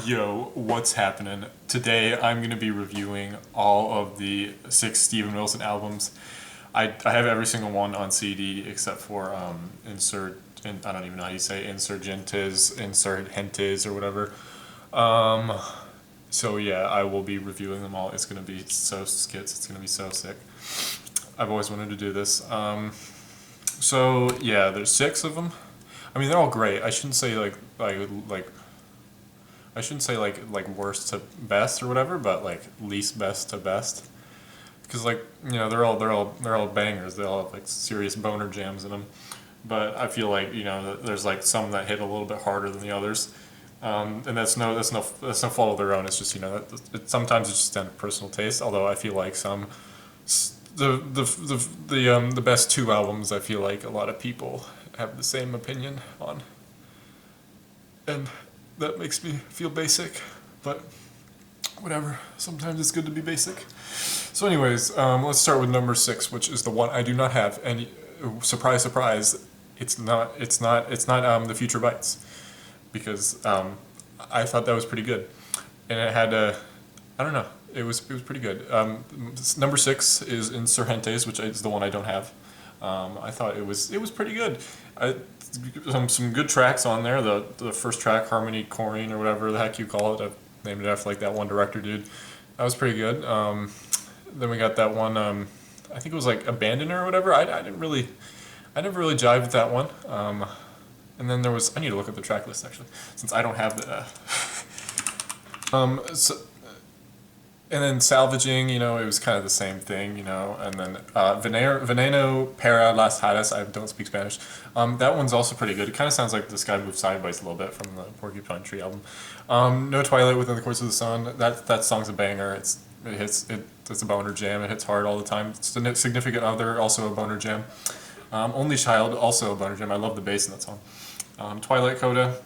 Yo, what's happening? Today I'm going to be reviewing all of the 6 Steven Wilson albums. I have every single one on CD except for I don't even know how you say Insurgentes or whatever. Um, so yeah, I will be reviewing them all. It's going to be so skits. It's going to be so sick. I've always wanted to do this. So yeah, there's 6 of them. I mean, they're all great. I shouldn't say I shouldn't say like worst to best or whatever, but like least best to best. Because they're all bangers. They all have like serious boner jams in them. But I feel like there's like some that hit a little bit harder than the others, and that's no fault of their own. It's just sometimes it's just down to personal taste. Although I feel like the best 2 albums, I feel like a lot of people have the same opinion on, and that makes me feel basic, but whatever. Sometimes it's good to be basic. So anyways, let's start with number 6, which is the one I do not have. And surprise, surprise, it's not the Future Bites, because I thought that was pretty good, and it had I don't know, it was pretty good. Number 6 is Insurgentes, which is the one I don't have. I thought it was pretty good. Some good tracks on there. The first track, Harmony Corrine or whatever the heck you call it. I've named it after like that one director dude. That was pretty good. Then we got that one. I think it was like Abandoner or whatever. I never really jived with that one. And then there was. I need to look at the track list actually, since I don't have the. And then Salvaging, it was kind of the same thing, and then Veneno para las Hadas, I don't speak Spanish. That one's also pretty good. It kind of sounds like The Sky Moves Sideways a little bit from the Porcupine Tree album. No Twilight Within the Course of the Sun, that song's a banger. It's a boner jam. It hits hard all the time. Significant Other, also a boner jam. Only Child, also a boner jam. I love the bass in that song. Twilight Coda.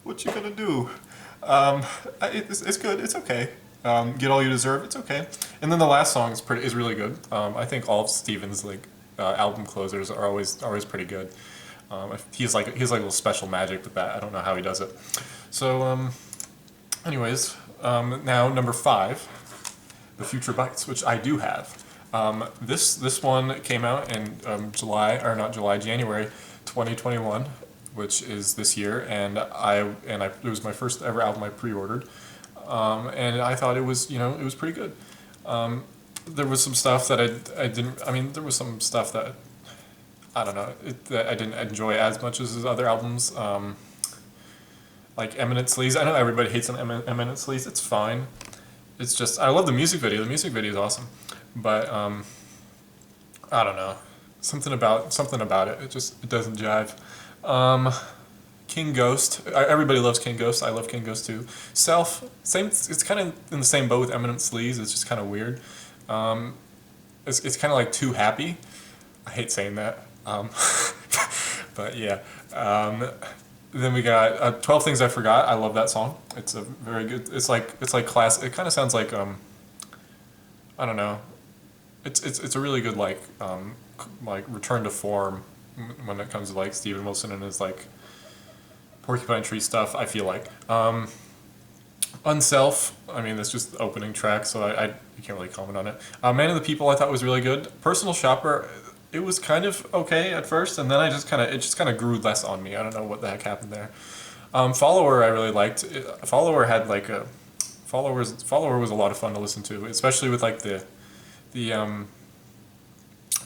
What you gonna do? It's good. It's okay. Get All You Deserve. It's okay. And then the last song is really good. I think all of Steven's album closers are always pretty good. He's like a little special magic with that. I don't know how he does it. So anyways, now number 5, The Future Bites, which I do have. This one came out in January 2021. Which is this year, and it was my first ever album I pre-ordered, and I thought it was pretty good. There was some stuff that I didn't. I mean, there was some stuff that I don't know that I didn't enjoy as much as his other albums, like Eminent Sleaze. I know everybody hates Eminent Sleaze. It's fine. It's just I love the music video. The music video is awesome, but I don't know, something about it. It doesn't jive. King Ghost. Everybody loves King Ghost. I love King Ghost too. Self, same. It's kind of in the same boat with Eminent Sleaze. It's just kind of weird. It's kind of like too happy. I hate saying that. But yeah. Then we got 12 Things I Forgot. I love that song. It's a very good. It's like class. It kind of sounds like I don't know. It's a really good like return to form when it comes to like Steven Wilson and his like Porcupine Tree stuff. I feel like Unself, I mean that's just the opening track, so I can't really comment on it. Man of the People I thought was really good. Personal Shopper, it was kind of okay at first, and then it just kind of grew less on me. I don't know what the heck happened there. Follower I really liked. Follower had like a Follower was a lot of fun to listen to, especially with like the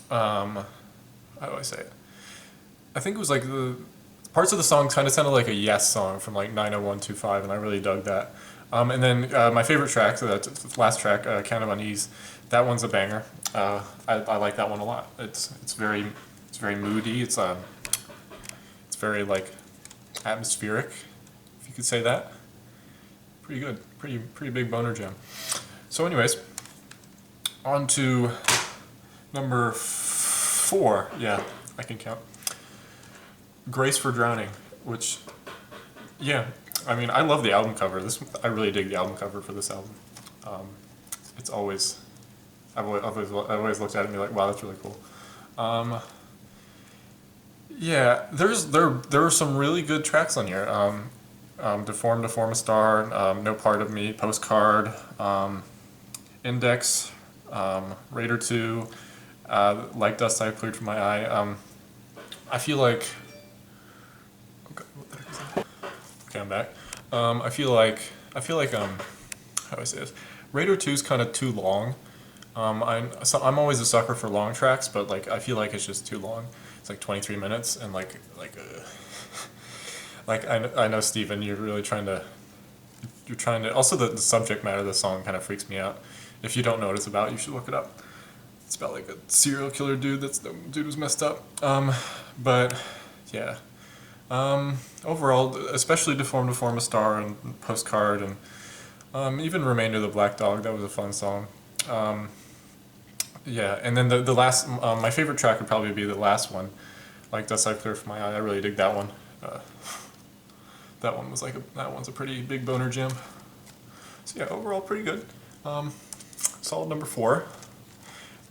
how do I say it? I think it was like the parts of the song kind of sounded like a Yes song from like 90125, and I really dug that. And then my favorite track, so that last track, Count of Unease, that one's a banger. I like that one a lot. It's very moody. It's very like atmospheric, if you could say that. Pretty good. Pretty big boner jam. So anyways, on to number 4. Yeah, I can count. Grace for Drowning, which, yeah, I mean, I love the album cover. I really dig the album cover for this album. It's always, I've always looked at it and be like, wow, that's really cool. Yeah, there were some really good tracks on here. Deform, Deform a Star, No Part of Me, Postcard, Index, Raider 2, Like Dust I Cleared from My Eye. I feel like. Okay, what the heck is that? Okay, I'm back. I feel like how do I say this? Raider 2 is kind of too long. I'm always a sucker for long tracks, but like I feel like it's just too long. It's like 23 minutes, and like I know Steven, you're trying to. Also, the subject matter of the song kind of freaks me out. If you don't know what it's about, you should look it up. It's about like a serial killer dude. The dude was messed up. But yeah. Overall, especially Deform a Star and Postcard and even Remainder of the Black Dog. That was a fun song. Yeah, and then the last, my favorite track would probably be the last one, like Dust I Clear from My Eye. I really dig that one. That one's a pretty big boner jam. So yeah, overall pretty good. Solid number 4.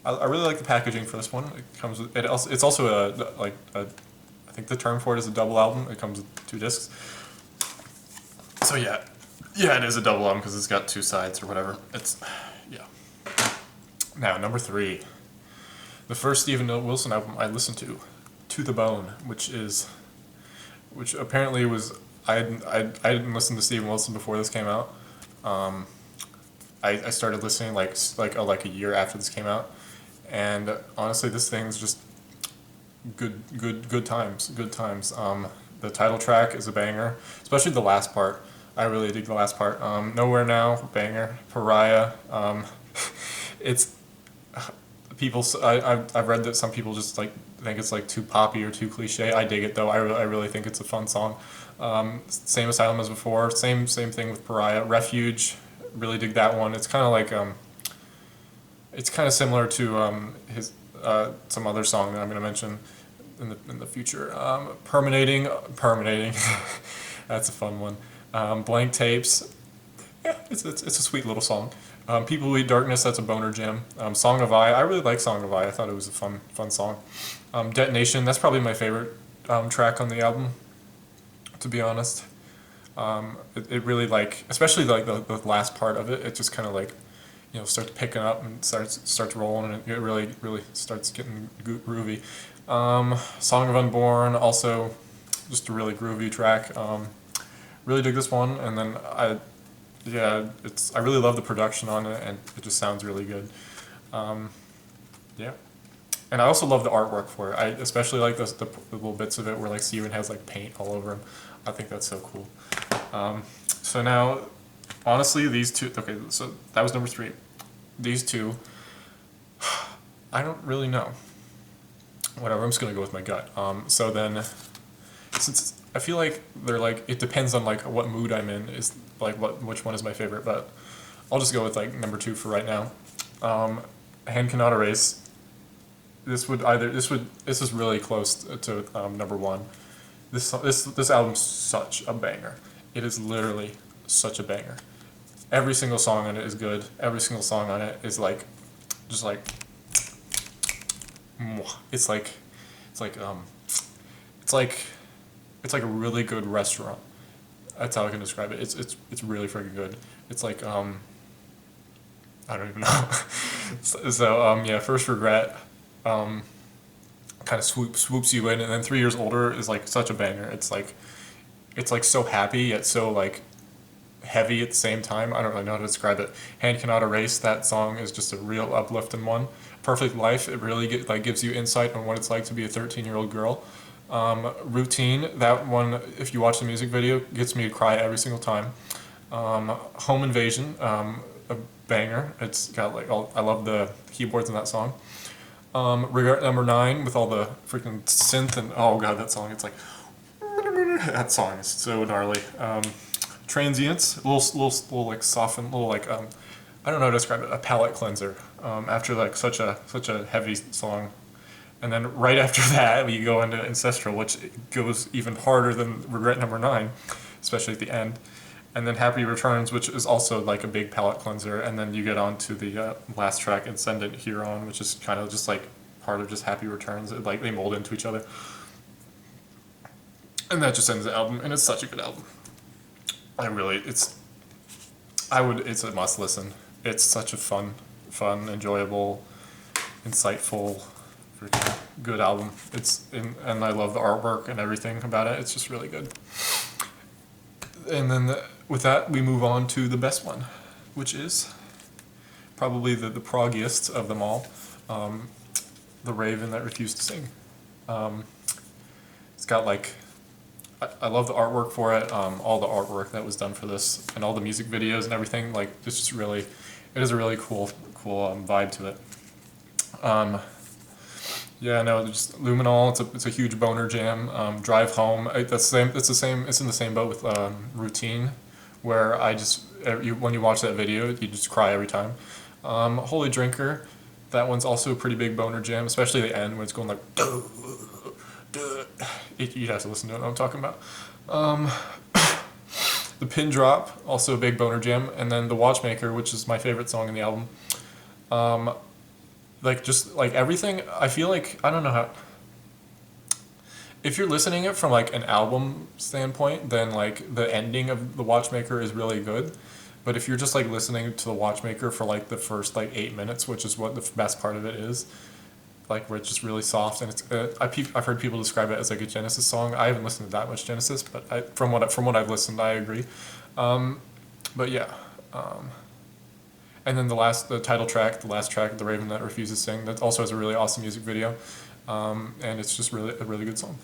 I really like the packaging for this one. It comes with it's also I think the term for it is a double album. It comes with 2 discs. So yeah, it is a double album because it's got 2 sides or whatever. Yeah. Now number 3, the first Steven Wilson album I listened to the Bone, which apparently was I didn't listen to Steven Wilson before this came out. I started listening like a year after this came out, and honestly, this thing's just good times. The title track is a banger, especially the last part. I really dig the last part. Nowhere Now, banger. Pariah. It's people. I've read that some people just like think it's like too poppy or too cliche. I dig it though. I really think it's a fun song. Same Asylum as before. Same thing with Pariah. Refuge. Really dig that one. It's kind of like it's kind of similar to his some other song that I'm gonna mention in the future. Permeating. That's a fun one. Blank Tapes. Yeah, it's a sweet little song. People Who Eat Darkness, that's a boner jam. Song of I really like Song of I thought it was a fun song. Detonation, that's probably my favorite track on the album, to be honest. It really like, especially like the last part of it, it just kind of like, starts picking up and starts rolling, and it really starts getting groovy. Song of Unborn, also just a really groovy track. Really dig this one, and then I really love the production on it, and it just sounds really good. Yeah, and I also love the artwork for it. I especially like the little bits of it where like Steven has like paint all over him. I think that's so cool. So now, honestly, these two. Okay, so that was number 3. These two, I don't really know. Whatever, I'm just gonna go with my gut. So then, since I feel like they're like, it depends on like what mood I'm in, is like which one is my favorite, but I'll just go with like number 2 for right now. Hand Cannot Erase. This is really close to number 1. This album's such a banger. It is literally such a banger. Every single song on it is good. Every single song on it is like, just like, it's like a really good restaurant. That's how I can describe it. It's really freaking good. It's like I don't even know. So yeah, First Regret kind of swoops you in, and then 3 Years Older is like such a banger. It's like so happy yet so like heavy at the same time. I don't really know how to describe it. Hand Cannot Erase, that song is just a real uplifting one. Perfect Life, it really gives you insight on what it's like to be a 13-year-old girl. Routine, that one, if you watch the music video, gets me to cry every single time. Home Invasion, a banger. It's got like I love the keyboards in that song. Regret Number 9 with all the freaking synth, and oh god, that song, it's like that song is so gnarly. Transients, a little like softened, little like I don't know how to describe it, a palate cleanser after like such a heavy song. And then right after that, we go into Ancestral, which goes even harder than Regret Number 9, especially at the end. And then Happy Returns, which is also like a big palate cleanser. And then you get on to the last track, Ascendant Huron, which is kind of just like part of just Happy Returns. Like they mold into each other. And that just ends the album, and it's such a good album. It's a must listen. It's such a fun, enjoyable, insightful, freaking good album. And I love the artwork and everything about it. It's just really good. And then with that, we move on to the best one, which is probably the proggiest of them all, The Raven That Refused to Sing. It's got like, I love the artwork for it, all the artwork that was done for this, and all the music videos and everything. Like, it's just really, it is a really cool vibe to it. Yeah, no, just Luminol. It's a huge boner jam. Drive Home. It's in the same boat with Routine, where when you watch that video, you just cry every time. Holy Drinker. That one's also a pretty big boner jam, especially the end when it's going like. You'd have to listen to it. What I'm talking about. The Pin Drop, also a big boner jam, and then the Watchmaker, which is my favorite song in the album. Like, just like everything, I feel like, I don't know how, if you're listening it from like an album standpoint, then like the ending of the Watchmaker is really good. But if you're just like listening to the Watchmaker for like the first like 8 minutes, which is what the best part of it is, like where it's just really soft, and it's I've heard people describe it as like a Genesis song. I haven't listened to that much Genesis, but from what I've listened, I agree. But yeah. And then the title track, the last track, The Raven That Refuses to Sing, that also has a really awesome music video, and it's just really a really good song,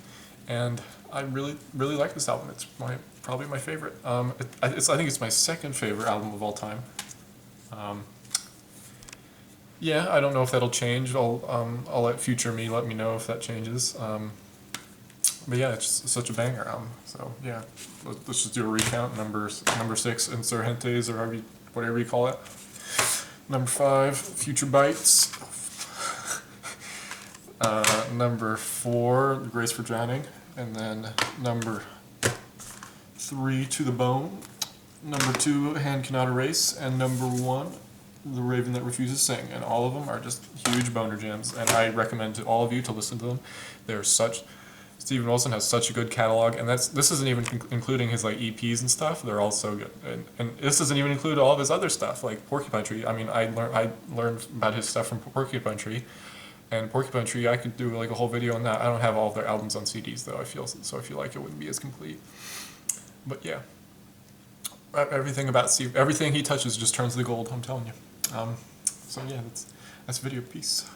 and I really like this album. It's probably my favorite. I think it's my second favorite album of all time. Yeah, I don't know if that'll change. I'll let future me let me know if that changes. But yeah, it's just such a banger album. So yeah, let's just do a recount. Number 6, Insurgentes, or whatever you call it. Number 5, Future Bites. Number 4, Grace for Drowning. And then number 3, To the Bone. Number 2, Hand Cannot Erase. And number 1, The Raven That Refuses to Sing. And all of them are just huge boner jams. And I recommend to all of you to listen to them. Steven Wilson has such a good catalog, and this isn't even including his like EPs and stuff. They're all so good, and this doesn't even include all of his other stuff like Porcupine Tree. I mean, I learned about his stuff from Porcupine Tree, and Porcupine Tree I could do like a whole video on that. I don't have all of their albums on CDs though. I feel like it wouldn't be as complete. But yeah, everything he touches just turns to gold. I'm telling you. So yeah, that's video. Peace.